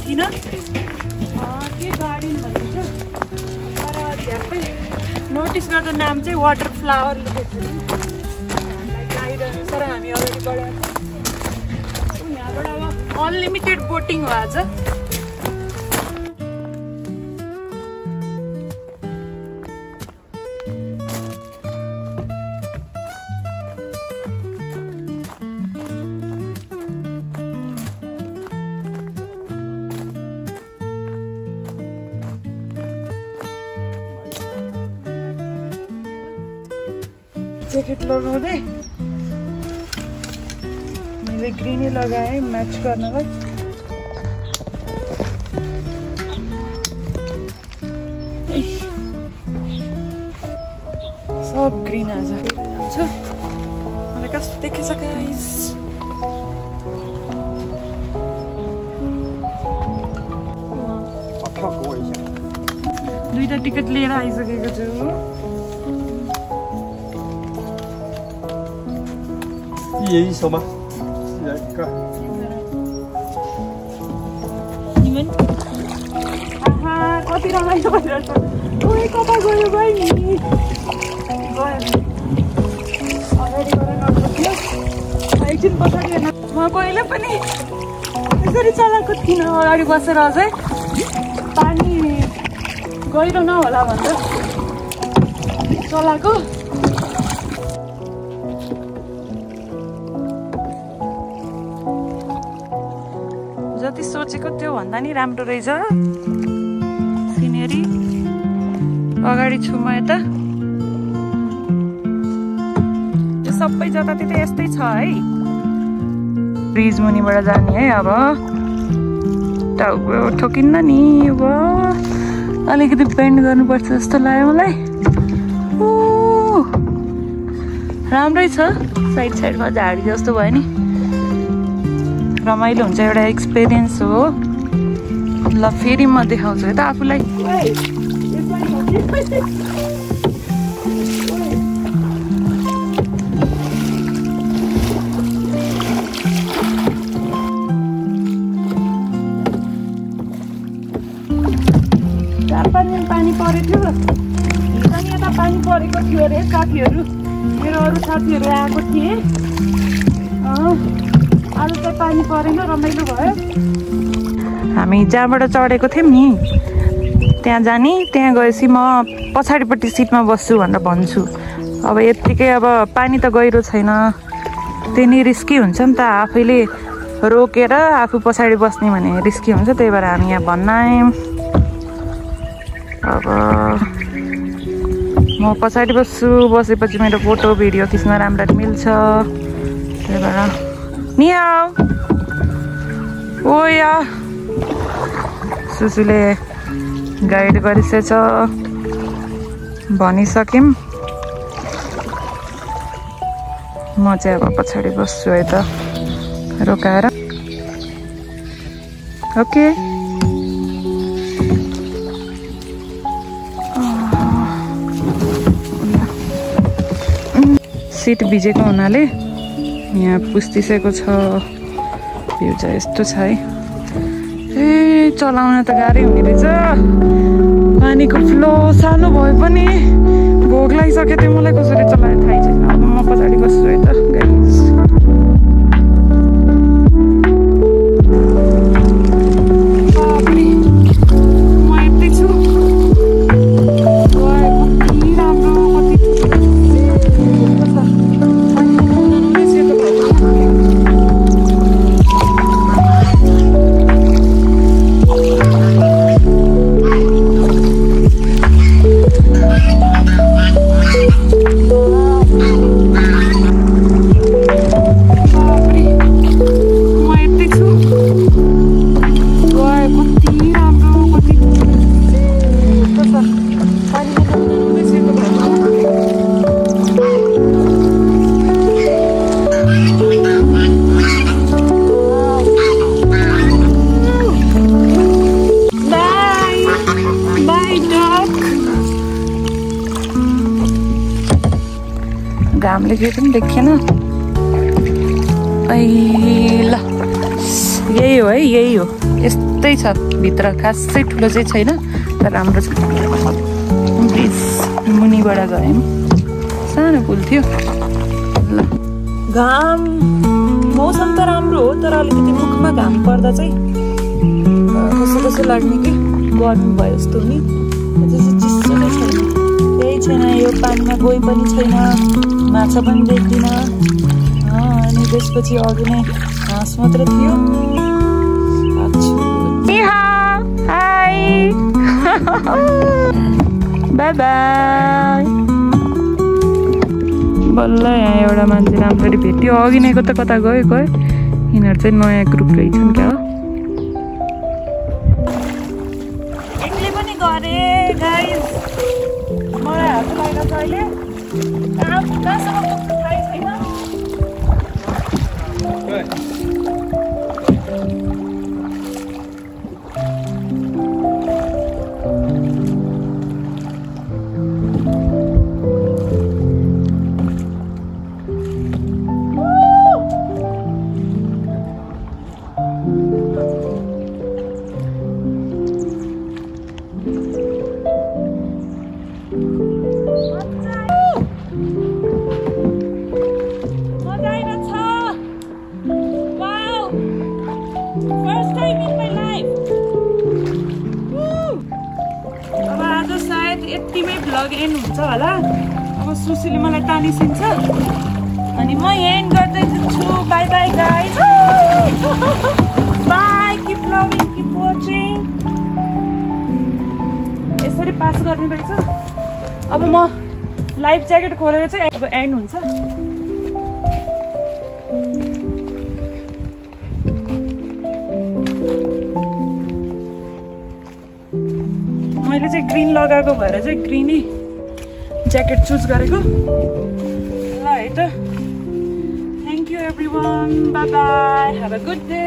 थिइनँ के गार्डन भनिन्छ तर झ्याप्पै नोटिस गर्दा नाम चाहिँ वाटर फ्लावर लेखेको छ गाइडहरू तर हामी अगाडि बढाएको यहाँबाट अब अनलिमिटेड बोटिङ हो आज ज्याकेट लगाउँदै मैले ग्रिनै लगाएँ म्याच गर्नलाई सब ग्रिन आज हुन्छ मलाई कस्तो देखेछ गाइस दुईटा टिकट लिएर आइसकेको छु यही सोमा कति रमाइलो भइरहेछ ओइ कता गयो बहिनी अगाडि गएर नसक्यो एकछिन पछाडि हेर्न म कहिले पनि यसरी चलाएको थिइनँ अगाडि बसेर अझै पानी गहिरो नहोला भनेर चलाएको जति सोचेको त्यो भन्दा नि राम्रो रहेछ सिनेरी अगाडि छु म यता यो सबै जतातिर यस्तै छ है ब्रिज मुनिबाट जाने है अब टाउको ठोकिन्न नि अब अलिकति बेन्ड गर्नुपर्छ जस्तो लाग्यो मलाई राम्रै छ साइड साइडमा झाडी जस्तो भयो नि रमाइलो हुन्छ एउटा एक्सपिरियन्स हो ल फेरि म देखाउँछु है त आफूलाई पानी परेको थियो हिजो यता पानी परेको थियो अरे साथीहरू मेरो अरू साथीहरू आएको थिए आज चाहिँ पानी परेन रमाइलो भयो हामी जहाँबाट चढेको थियौँ नि त्यहाँ जाने त्यहाँ गएपछि म पछाडिपट्टि सिटमा बस्छु भनेर भन्छु अब यत्तिकै अब पानी त गहिरो छैन त्यही रिस्की हुन्छ नि त आफैले रोकेर आफू पछाडि बस्ने भने रिस्की हुन्छ त्यही भएर हामी यहाँ भन्न आयौँ अब म पछाडि बस्छु बसेपछि मेरो फोटो भिडियो खिच्न राम्ररी मिल्छ त्यही भएर नि ओ या सुसुले गाइड गरिसकेछ भनिसक्यौँ म चाहिँ अब पछाडि बस्छु है त रोकाएर ओके सिट भिजेको हुनाले यहाँ पुस्तिसेको छ भ्यू चाहिँ यस्तो छ है ए चलाउन त गाह्रै हुने रहेछ पानीको फ्लो सानो भए पनि भोक लागिसक्यो थियो मलाई कसरी चलाएर थाहै छैन अब म पछाडि बस्छु है त गाइस घामले केही पनि देखिएन ल यही हो है यही हो जस्तै छ भित्र, खासै ठुलो चाहिँ छैन तर राम्रो छ। ब्रिज मुनिबाट गयौँ, सानो पुल थियो। ल घाम मौसम त राम्रो हो तर अलिकति मुखमा घाम पर्दा चाहिँ कस्तो कस्तो लाग्ने कि गर्मी भयो जस्तो नि। चाहिँ चिसो नै छैन, केही छैन, यो पानीमा कोही पनि छैन, माछा पनि देख्दिन। अनि त्यसपछि अघि नै घाँस मात्र थियो। High by by. बल्ल यहाँ एउटा मान्छे राम्ररी भेट्यो, अघि नैको त कता गयो गयो। यिनीहरू चाहिँ नयाँ ग्रुप रहेछन् क्या हो। एक्लै पनि गरे गाइस, मलाई हात लागेको छ अहिले। कहाँसम्म पुग्छ थाहै छैन। यतिमै भ्लग एन्ड हुन्छ होला। अब सुशीले मलाई तानिसिन्छ अनि म एन्ड गर्दैछु। By by guys, by, keep loving, keep watching. यसरी पास गर्ने रहेछ। अब म लाइफ ज्याकेट खोलेर चाहिँ अब एन्ड हुन्छ। मैले चाहिँ ग्रिन लगाएको भएर चाहिँ ग्रिनै ज्याकेट चुज गरेको। ल है त, thank you everyone, by by, have a good day.